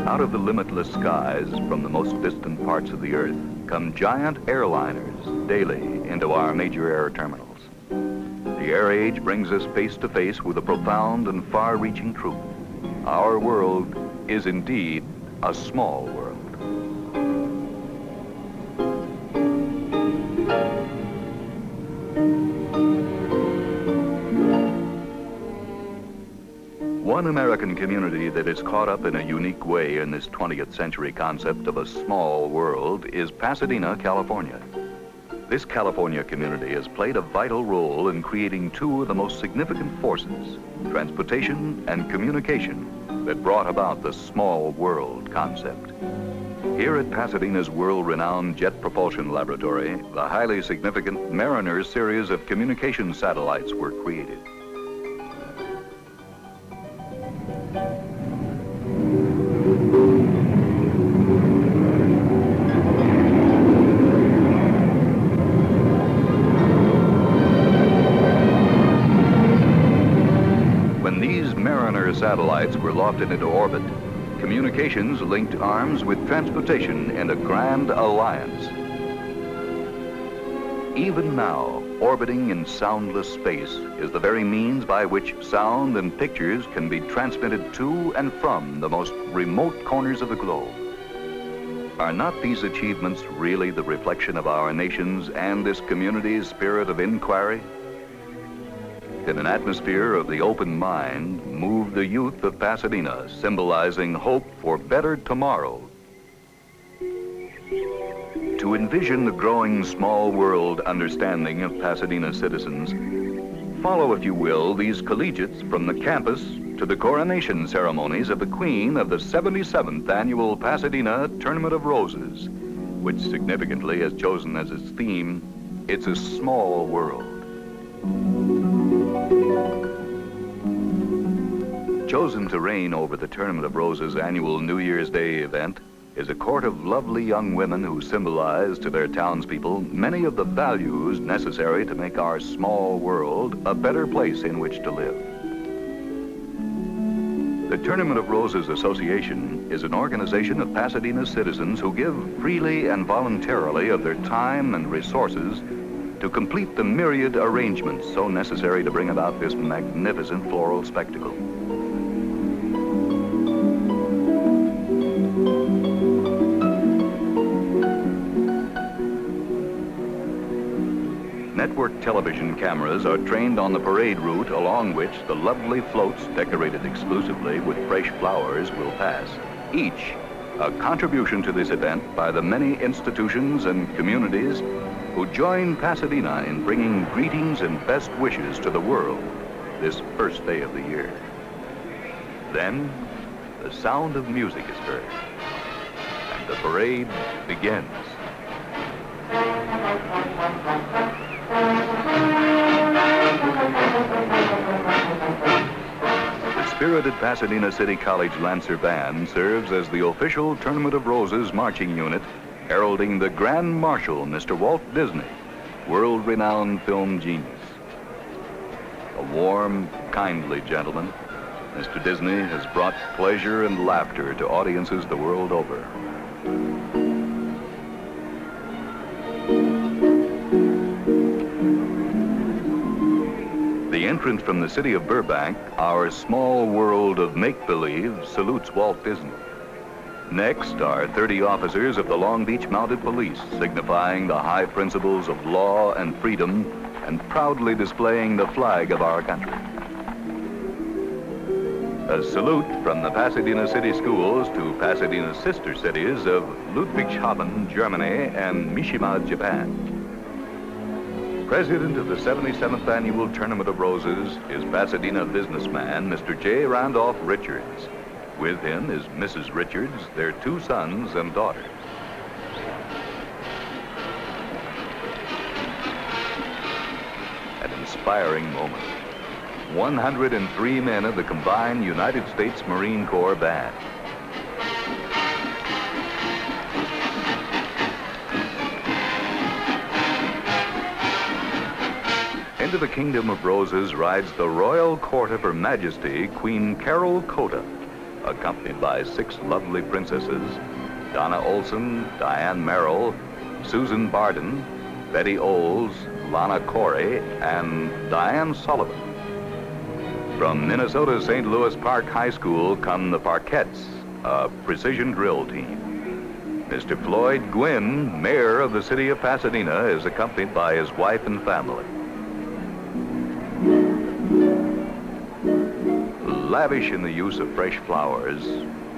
Out of the limitless skies from the most distant parts of the earth come giant airliners daily into our major air terminals. The air age brings us face to face with a profound and far-reaching truth. Our world is indeed a small world. One American community that is caught up in a unique way in this 20th century concept of a small world is Pasadena, California. This California community has played a vital role in creating two of the most significant forces, transportation and communication, that brought about the small world concept. Here at Pasadena's world-renowned Jet Propulsion Laboratory, the highly significant Mariner series of communication satellites were created. When these Mariner satellites were lofted into orbit, communications linked arms with transportation in a grand alliance. Even now, orbiting in soundless space is the very means by which sound and pictures can be transmitted to and from the most remote corners of the globe. Are not these achievements really the reflection of our nation's and this community's spirit of inquiry? In an atmosphere of the open mind, moved the youth of Pasadena, symbolizing hope for better tomorrow. To envision the growing small world understanding of Pasadena citizens, follow, if you will, these collegiates from the campus to the coronation ceremonies of the Queen of the 77th Annual Pasadena Tournament of Roses, which significantly has chosen as its theme, "It's a Small World." Chosen to reign over the Tournament of Roses annual New Year's Day event is a court of lovely young women who symbolize to their townspeople many of the values necessary to make our small world a better place in which to live. The Tournament of Roses Association is an organization of Pasadena citizens who give freely and voluntarily of their time and resources to complete the myriad arrangements so necessary to bring about this magnificent floral spectacle. Network television cameras are trained on the parade route along which the lovely floats decorated exclusively with fresh flowers will pass. Each a contribution to this event by the many institutions and communities who join Pasadena in bringing greetings and best wishes to the world this first day of the year. Then, the sound of music is heard, and the parade begins. The spirited Pasadena City College Lancer Band serves as the official Tournament of Roses marching unit, heralding the Grand Marshal, Mr. Walt Disney, world-renowned film genius. A warm, kindly gentleman, Mr. Disney has brought pleasure and laughter to audiences the world over. The entrance from the City of Burbank, our small world of make-believe, salutes Walt Disney. Next are 30 officers of the Long Beach Mounted Police, signifying the high principles of law and freedom and proudly displaying the flag of our country. A salute from the Pasadena City Schools to Pasadena's sister cities of Ludwigshafen, Germany, and Mishima, Japan. President of the 77th Annual Tournament of Roses is Pasadena businessman Mr. J. Randolph Richards. With him is Mrs. Richards, their 2 sons and daughters. An inspiring moment. 103 men of the combined United States Marine Corps band. Into the Kingdom of Roses rides the royal court of Her Majesty, Queen Carol Cota, accompanied by 6 lovely princesses, Donna Olson, Diane Merrill, Susan Barden, Betty Oles, Lana Corey, and Diane Sullivan. From Minnesota's St. Louis Park High School come the Parkettes, a precision drill team. Mr. Floyd Gwynn, mayor of the city of Pasadena, is accompanied by his wife and family. Lavish in the use of fresh flowers,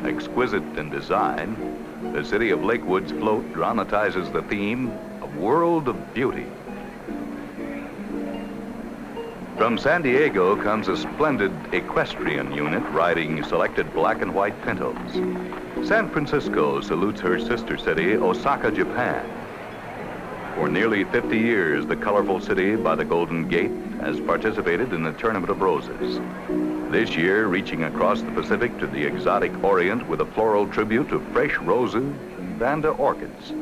exquisite in design, the city of Lakewood's float dramatizes the theme, a world of beauty. From San Diego comes a splendid equestrian unit riding selected black and white pintos. San Francisco salutes her sister city, Osaka, Japan. For nearly 50 years, the colorful city by the Golden Gate has participated in the Tournament of Roses. This year, reaching across the Pacific to the exotic Orient with a floral tribute of fresh roses and Vanda orchids.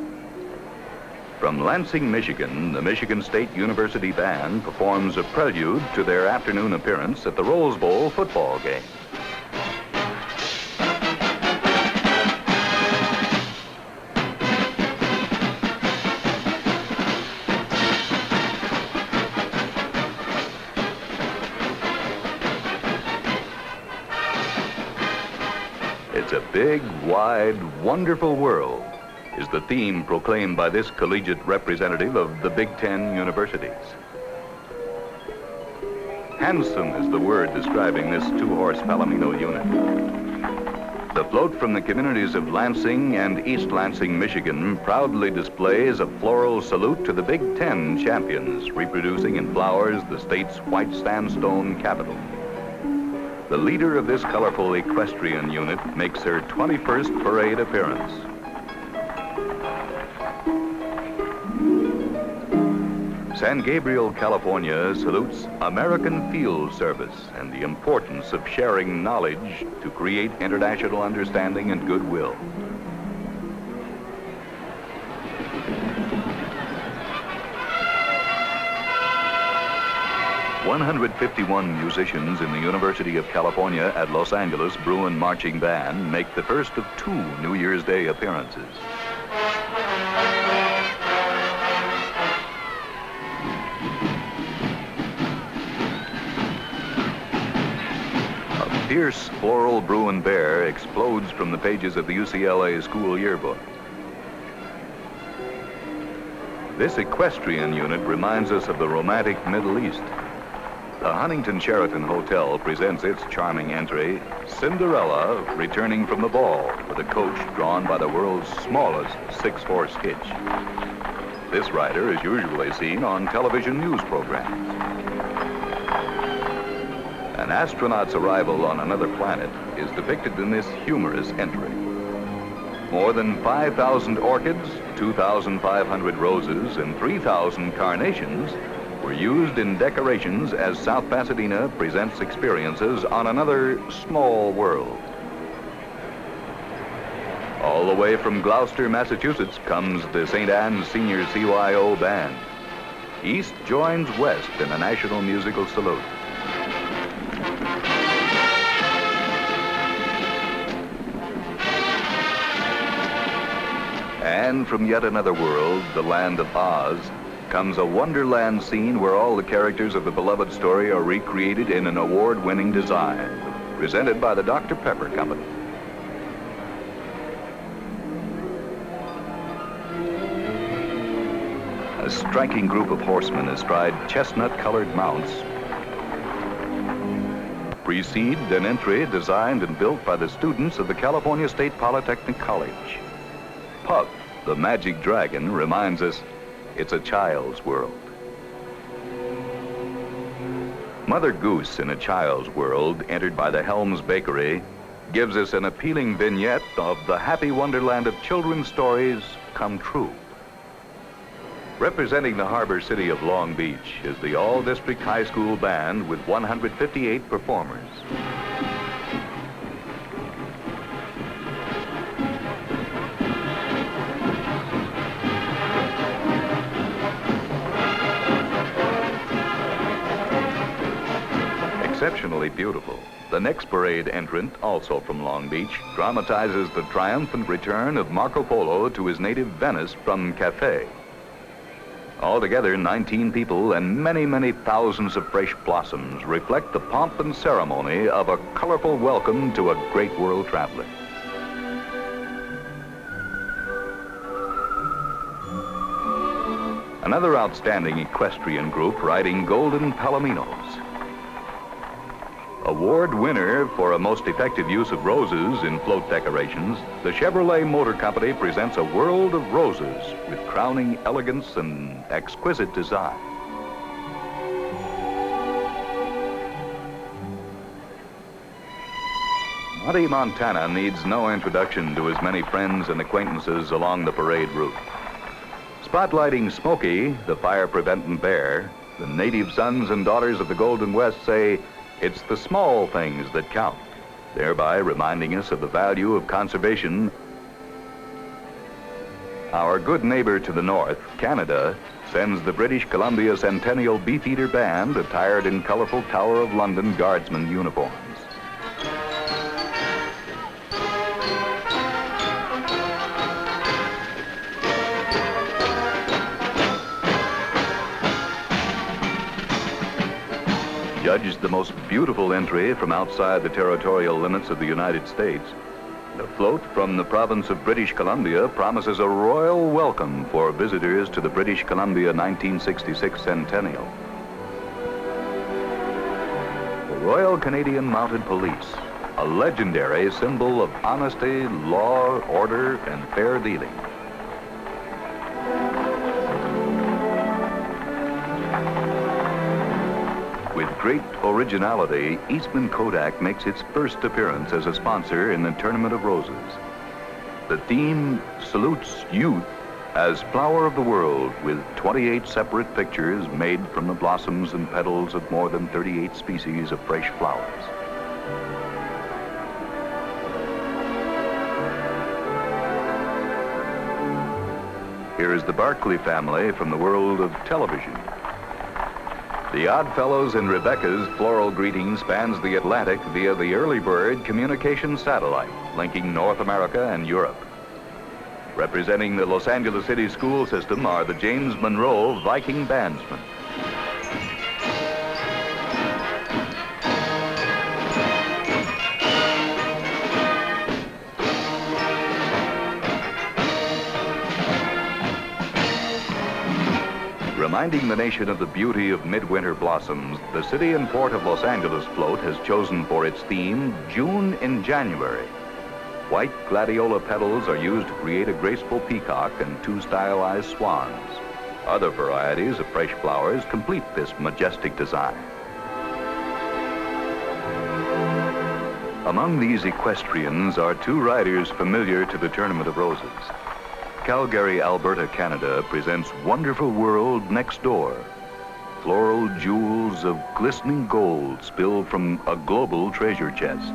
From Lansing, Michigan, the Michigan State University Band performs a prelude to their afternoon appearance at the Rose Bowl football game. It's a big, wide, wonderful world, is the theme proclaimed by this collegiate representative of the Big Ten universities. Handsome is the word describing this 2-horse Palomino unit. The float from the communities of Lansing and East Lansing, Michigan, proudly displays a floral salute to the Big Ten champions, reproducing in flowers the state's white sandstone capital. The leader of this colorful equestrian unit makes her 21st parade appearance. San Gabriel, California salutes American Field Service and the importance of sharing knowledge to create international understanding and goodwill. "151 musicians in the University of California at Los Angeles Bruin Marching Band make the first of 2 New Year's Day appearances. A fierce floral Bruin bear explodes from the pages of the UCLA school yearbook. This equestrian unit reminds us of the romantic Middle East. The Huntington Sheraton Hotel presents its charming entry, Cinderella returning from the ball, with a coach drawn by the world's smallest 6-horse hitch. This rider is usually seen on television news programs. An astronaut's arrival on another planet is depicted in this humorous entry. More than 5,000 orchids, 2,500 roses, and 3,000 carnations were used in decorations as South Pasadena presents experiences on another small world. All the way from Gloucester, Massachusetts comes the St. Anne's Senior CYO Band. East joins West in a national musical salute. And from yet another world, the land of Oz, comes a wonderland scene where all the characters of the beloved story are recreated in an award-winning design, presented by the Dr. Pepper Company. A striking group of horsemen astride chestnut-colored mounts precede an entry designed and built by the students of the California State Polytechnic College. Puck, the magic dragon, reminds us it's a child's world. Mother Goose in a child's world, entered by the Helms Bakery, gives us an appealing vignette of the happy wonderland of children's stories come true. Representing the harbor city of Long Beach is the all-district high school band with 158 performers. Exceptionally beautiful, The next parade entrant, also from Long Beach, dramatizes the triumphant return of Marco Polo to his native Venice from Cathay. Altogether, 19 people and many, many thousands of fresh blossoms reflect the pomp and ceremony of a colorful welcome to a great world traveler. Another outstanding equestrian group riding Golden Palominos. Award winner for a most effective use of roses in float decorations, the Chevrolet Motor Company presents a world of roses with crowning elegance and exquisite design. Monty Montana needs no introduction to his many friends and acquaintances along the parade route. Spotlighting Smokey, the fire-preventing bear, the native sons and daughters of the Golden West say, it's the small things that count, thereby reminding us of the value of conservation. Our good neighbor to the north, Canada, sends the British Columbia Centennial Beefeater Band attired in colorful Tower of London Guardsman uniforms. Judged the most beautiful entry from outside the territorial limits of the United States, the float from the province of British Columbia promises a royal welcome for visitors to the British Columbia 1966 Centennial. The Royal Canadian Mounted Police, a legendary symbol of honesty, law, order, and fair dealing. With great originality, Eastman Kodak makes its first appearance as a sponsor in the Tournament of Roses. The theme salutes youth as flower of the world, with 28 separate pictures made from the blossoms and petals of more than 38 species of fresh flowers. Here is the Barkley family from the world of television. The Oddfellows and Rebecca's floral greeting spans the Atlantic via the Early Bird communication satellite, linking North America and Europe. Representing the Los Angeles City school system are the James Monroe Viking bandsmen. Reminding the nation of the beauty of midwinter blossoms, the City and Port of Los Angeles float has chosen for its theme June in January. White gladiola petals are used to create a graceful peacock and two stylized swans. Other varieties of fresh flowers complete this majestic design. Among these equestrians are two riders familiar to the Tournament of Roses. Calgary, Alberta, Canada presents Wonderful World Next Door. Floral jewels of glistening gold spilled from a global treasure chest.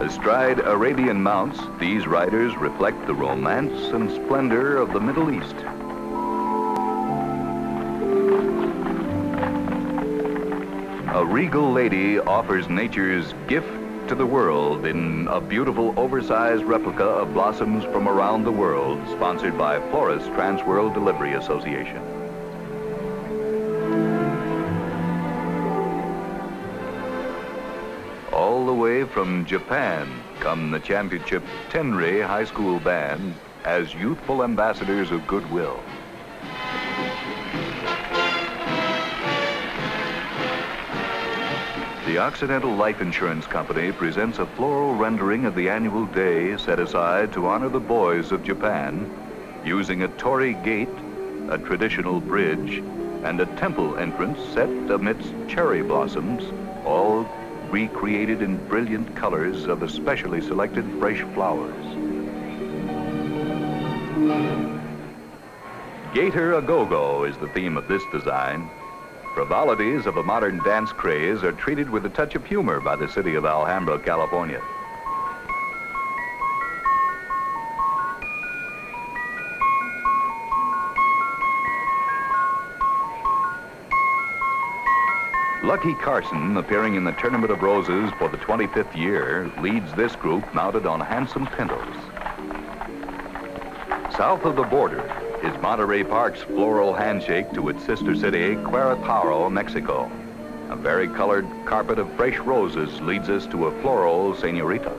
Astride Arabian mounts, these riders reflect the romance and splendor of the Middle East. A regal lady offers nature's gift to the world in a beautiful oversized replica of blossoms from around the world, sponsored by Florist Transworld Delivery Association. All the way from Japan come the championship Tenrei High School Band as youthful ambassadors of goodwill. The Occidental Life Insurance Company presents a floral rendering of the annual day set aside to honor the boys of Japan, using a torii gate, a traditional bridge, and a temple entrance set amidst cherry blossoms, all recreated in brilliant colors of the specially selected fresh flowers. Gator A-Go-Go is the theme of this design. Frivolities of a modern dance craze are treated with a touch of humor by the City of Alhambra, California. Lucky Carson, appearing in the Tournament of Roses for the 25th year, leads this group mounted on handsome pintos. South of the border is Monterey Park's floral handshake to its sister city, Querétaro, Mexico. A varicolored carpet of fresh roses leads us to a floral señorita.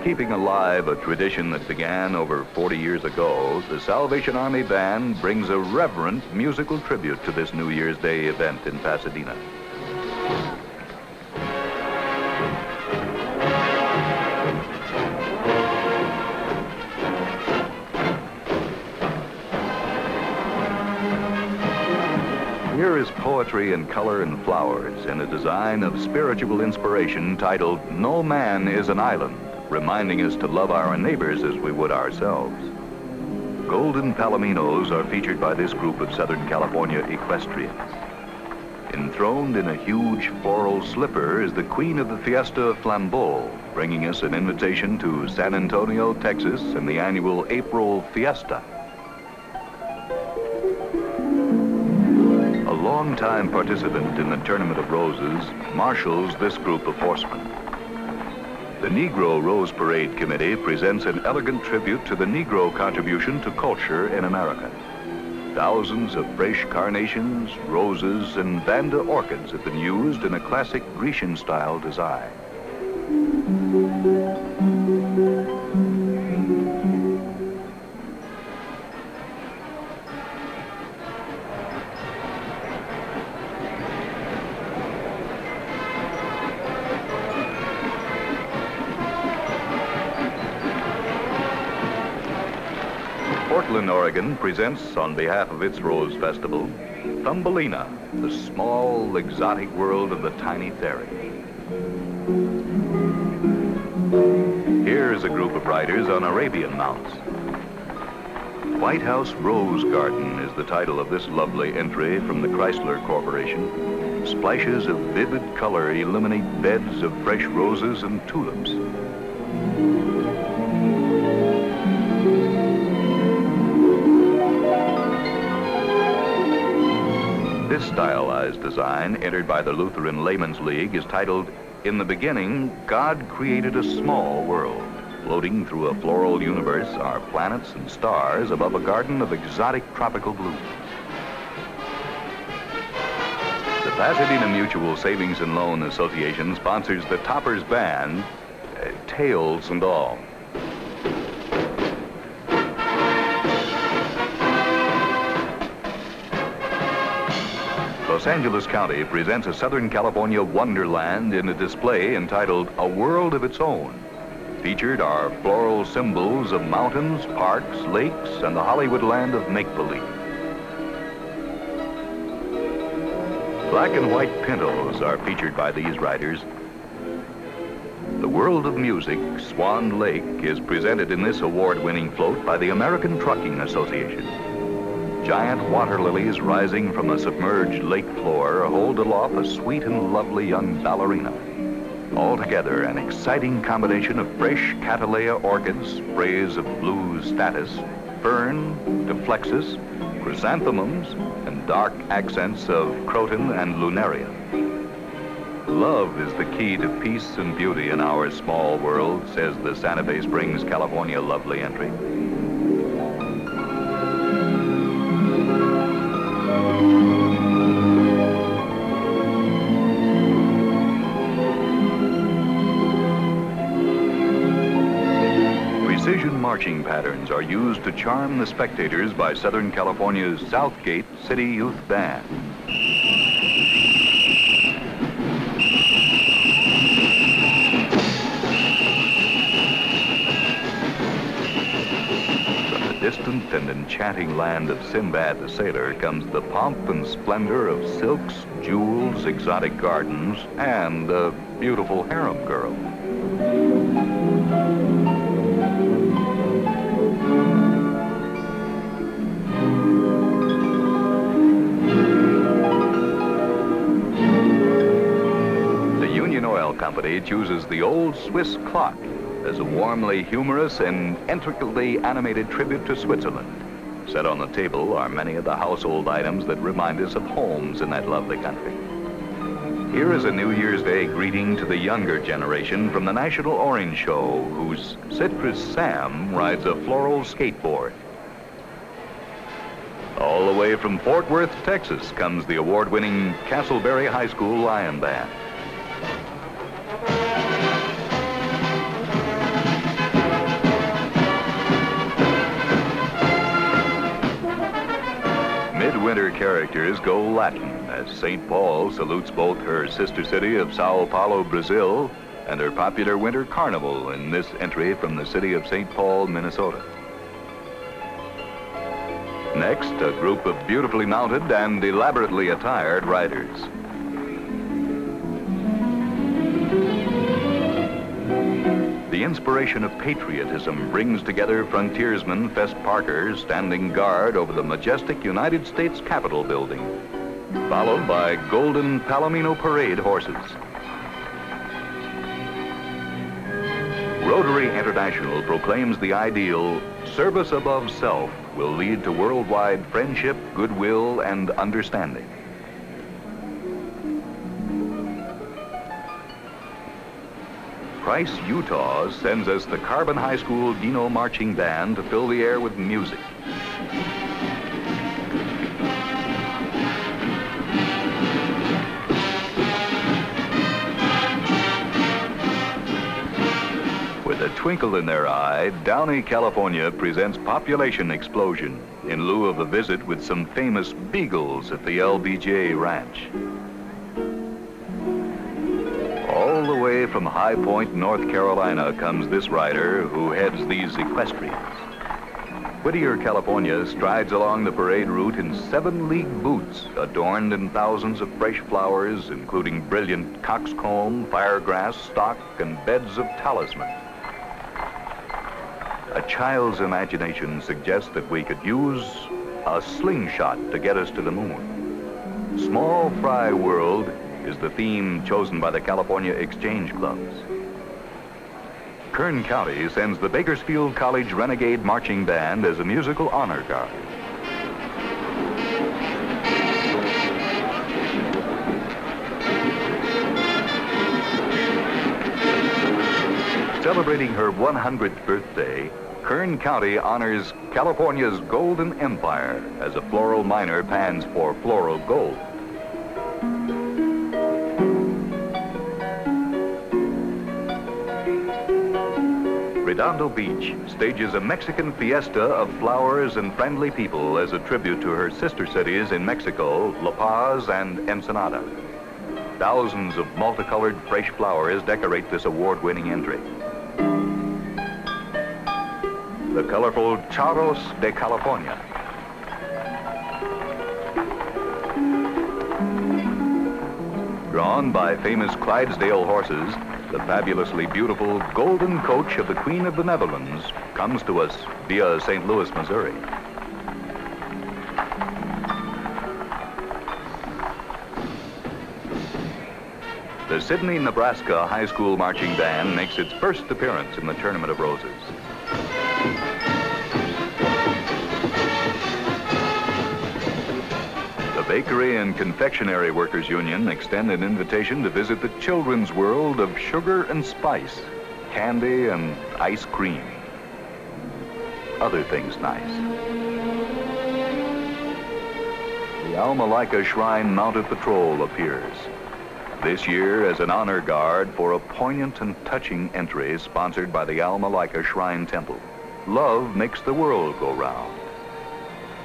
Keeping alive a tradition that began over 40 years ago, the Salvation Army Band brings a reverent musical tribute to this New Year's Day event in Pasadena. Here is poetry in color and flowers in a design of spiritual inspiration titled "No Man is an Island," reminding us to love our neighbors as we would ourselves. Golden palominos are featured by this group of Southern California equestrians. Enthroned in a huge floral slipper is the Queen of the Fiesta Flambeau, bringing us an invitation to San Antonio, Texas, and the annual April Fiesta. A longtime participant in the Tournament of Roses marshals this group of horsemen. The Negro Rose Parade Committee presents an elegant tribute to the Negro contribution to culture in America. Thousands of fresh carnations, roses, and Vanda orchids have been used in a classic Grecian-style design. Portland, Oregon presents, on behalf of its Rose Festival, Thumbelina, the small, exotic world of the tiny fairy. Here's a group of riders on Arabian mounts. White House Rose Garden is the title of this lovely entry from the Chrysler Corporation. Splashes of vivid color illuminate beds of fresh roses and tulips. This stylized design, entered by the Lutheran Laymen's League, is titled, "In the Beginning, God Created a Small World." Floating through a floral universe are planets and stars above a garden of exotic tropical blooms. The Pasadena Mutual Savings and Loan Association sponsors the Toppers Band, tails and all. Los Angeles County presents a Southern California wonderland in a display entitled "A World of Its Own." Featured are floral symbols of mountains, parks, lakes, and the Hollywood land of make-believe. Black and white pintos are featured by these riders. The World of Music, Swan Lake, is presented in this award-winning float by the American Trucking Association. Giant water lilies rising from a submerged lake floor hold aloft a sweet and lovely young ballerina. Altogether, an exciting combination of fresh Cattleya orchids, sprays of blue statice, fern, deflexus, chrysanthemums, and dark accents of croton and lunaria. Love is the key to peace and beauty in our small world, says the Santa Fe Springs, California lovely entry. Precision marching patterns are used to charm the spectators by Southern California's Southgate City Youth Band. From the distant and enchanting land of Sinbad the Sailor comes the pomp and splendor of silks, jewels, exotic gardens, and a beautiful harem girl. Company chooses the old Swiss clock as a warmly humorous and intricately animated tribute to Switzerland. Set on the table are many of the household items that remind us of homes in that lovely country. Here is a New Year's Day greeting to the younger generation from the National Orange Show, whose Citrus Sam rides a floral skateboard. All the way from Fort Worth, Texas, comes the award-winning Castleberry High School Lion Band. Midwinter characters go Latin as St. Paul salutes both her sister city of Sao Paulo, Brazil, and her popular winter carnival in this entry from the city of St. Paul, Minnesota. Next, a group of beautifully mounted and elaborately attired riders. The inspiration of patriotism brings together frontiersman Fess Parker standing guard over the majestic United States Capitol building, followed by golden Palomino parade horses. Rotary International proclaims the ideal, service above self will lead to worldwide friendship, goodwill, and understanding. Price, Utah sends us the Carbon High School Dino Marching Band to fill the air with music. With a twinkle in their eye, Downey, California presents Population Explosion in lieu of a visit with some famous beagles at the LBJ Ranch. All the way from High Point, North Carolina, comes this rider who heads these equestrians. Whittier, California, strides along the parade route in 7-league boots, adorned in thousands of fresh flowers, including brilliant coxcomb, firegrass, stock, and beds of talisman. A child's imagination suggests that we could use a slingshot to get us to the moon. Small Fry World is the theme chosen by the California Exchange Clubs. Kern County sends the Bakersfield College Renegade Marching Band as a musical honor guard. Celebrating her 100th birthday, Kern County honors California's Golden Empire as a floral miner pans for floral gold. Redondo Beach stages a Mexican fiesta of flowers and friendly people as a tribute to her sister cities in Mexico, La Paz and Ensenada. Thousands of multicolored fresh flowers decorate this award-winning entry. The colorful Charros de California. Drawn by famous Clydesdale horses, the fabulously beautiful Golden Coach of the Queen of the Netherlands comes to us via St. Louis, Missouri. The Sidney, Nebraska High School Marching Band makes its first appearance in the Tournament of Roses. The Bakery and Confectionery Workers Union extend an invitation to visit the children's world of sugar and spice, candy and ice cream. Other things nice. The Alma Shrine Mounted Patrol appears. This year as an honor guard for a poignant and touching entry sponsored by the Alma Shrine Temple. Love makes the world go round.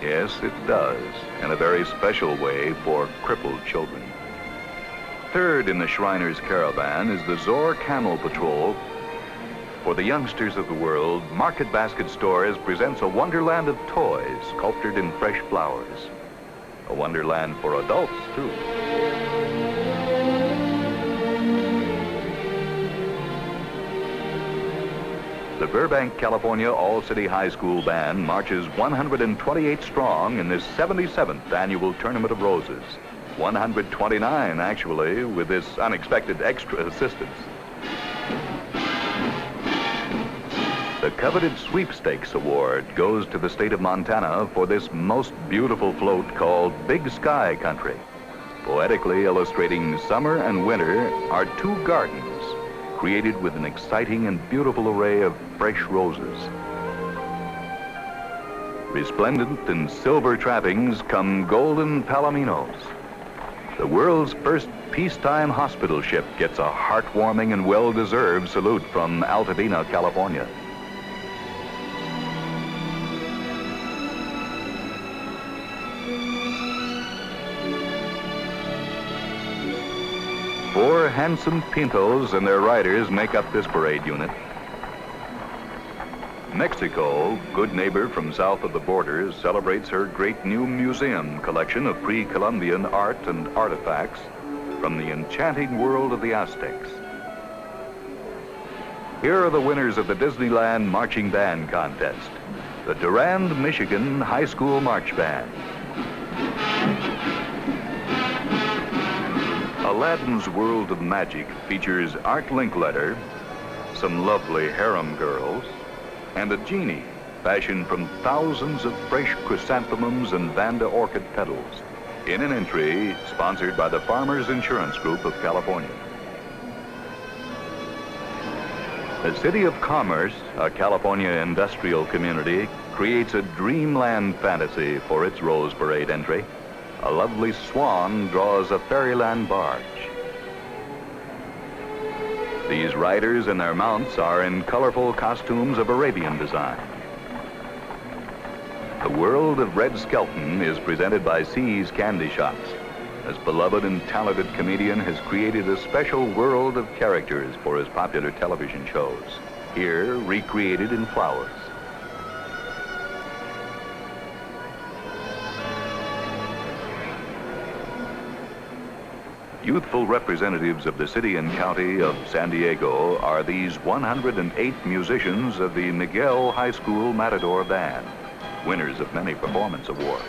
Yes, it does, in a very special way for crippled children. Third in the Shriners' Caravan is the Zor Camel Patrol. For the youngsters of the world, Market Basket Stores presents a wonderland of toys sculptured in fresh flowers. A wonderland for adults, too. The Burbank, California All-City High School Band marches 128 strong in this 77th annual Tournament of Roses. 129, actually, with this unexpected extra assistance. The coveted Sweepstakes Award goes to the state of Montana for this most beautiful float called Big Sky Country. Poetically illustrating summer and winter are two gardens created with an exciting and beautiful array of fresh roses. Resplendent in silver trappings come golden palominos. The world's first peacetime hospital ship gets a heartwarming and well-deserved salute from Pasadena, California. Four handsome Pintos and their riders make up this parade unit. Mexico, good neighbor from south of the border, celebrates her great new museum collection of pre-Columbian art and artifacts from the enchanting world of the Aztecs. Here are the winners of the Disneyland Marching Band Contest, the Durand, Michigan High School March Band. Aladdin's World of Magic features Art Linkletter, some lovely harem girls, and a genie fashioned from thousands of fresh chrysanthemums and Vanda orchid petals in an entry sponsored by the Farmers Insurance Group of California. The City of Commerce, a California industrial community, creates a dreamland fantasy for its Rose Parade entry. A lovely swan draws a fairyland barge. These riders and their mounts are in colorful costumes of Arabian design. The world of Red Skelton is presented by C's Candy Shops. This beloved and talented comedian has created a special world of characters for his popular television shows, here recreated in flowers. Youthful representatives of the city and county of San Diego are these 108 musicians of the Miguel High School Matador Band, winners of many performance awards.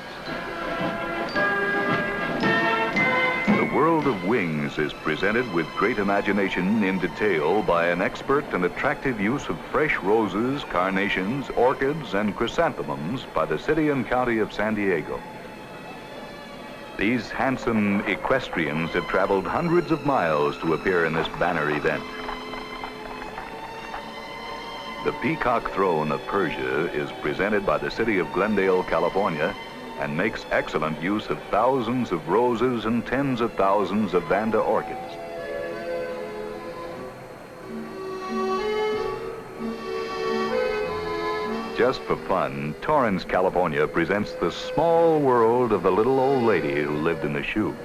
The world of wings is presented with great imagination in detail by an expert and attractive use of fresh roses, carnations, orchids, and chrysanthemums by the city and county of San Diego. These handsome equestrians have traveled hundreds of miles to appear in this banner event. The Peacock Throne of Persia is presented by the city of Glendale, California, and makes excellent use of thousands of roses and tens of thousands of Vanda orchids. Just for fun, Torrance, California presents the small world of the little old lady who lived in the shoe.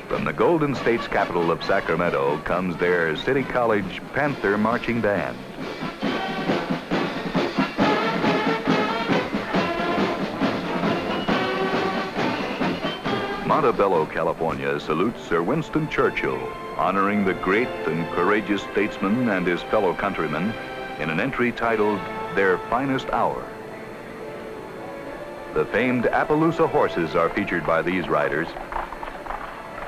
From the Golden State's capital of Sacramento comes their City College Panther Marching Band. Montebello, California salutes Sir Winston Churchill, honoring the great and courageous statesman and his fellow countrymen in an entry titled Their Finest Hour. The famed Appaloosa horses are featured by these riders.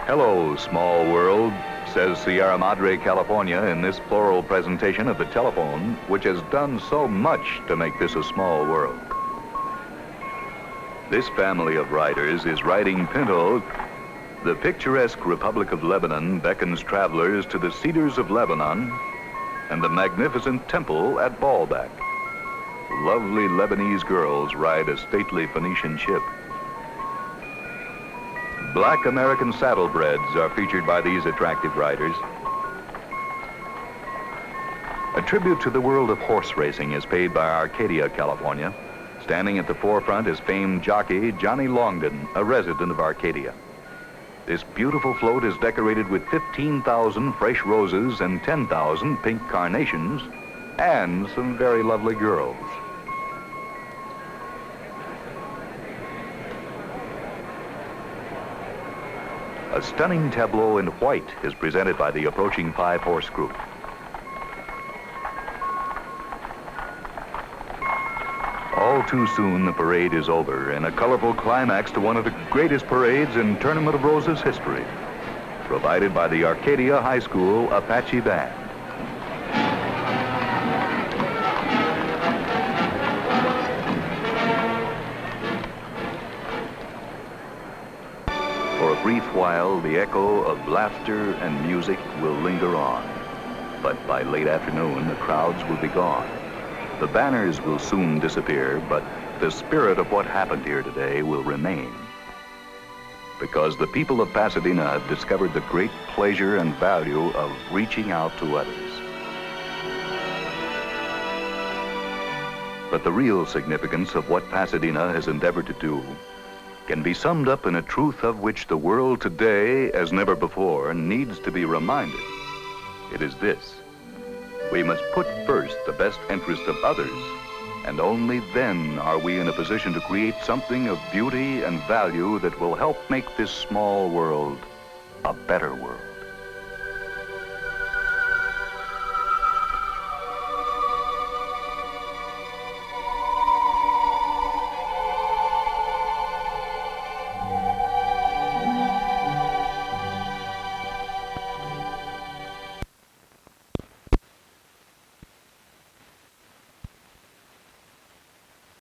Hello, small world, says Sierra Madre, California in this floral presentation of the telephone, which has done so much to make this a small world. This family of riders is riding Pinto. The picturesque Republic of Lebanon beckons travelers to the Cedars of Lebanon and the magnificent temple at Baalbek. Lovely Lebanese girls ride a stately Phoenician ship. Black American saddlebreds are featured by these attractive riders. A tribute to the world of horse racing is paid by Arcadia, California. Standing at the forefront is famed jockey Johnny Longden, a resident of Arcadia. This beautiful float is decorated with 15,000 fresh roses and 10,000 pink carnations and some very lovely girls. A stunning tableau in white is presented by the approaching 5-horse group. All too soon, the parade is over in a colorful climax to one of the greatest parades in Tournament of Roses history, provided by the Arcadia High School Apache Band. while, the echo of laughter and music will linger on. But by late afternoon, the crowds will be gone. The banners will soon disappear, but the spirit of what happened here today will remain. Because the people of Pasadena have discovered the great pleasure and value of reaching out to others. But the real significance of what Pasadena has endeavored to do can be summed up in a truth of which the world today, as never before, needs to be reminded. It is this: we must put first the best interest of others, and only then are we in a position to create something of beauty and value that will help make this small world a better world.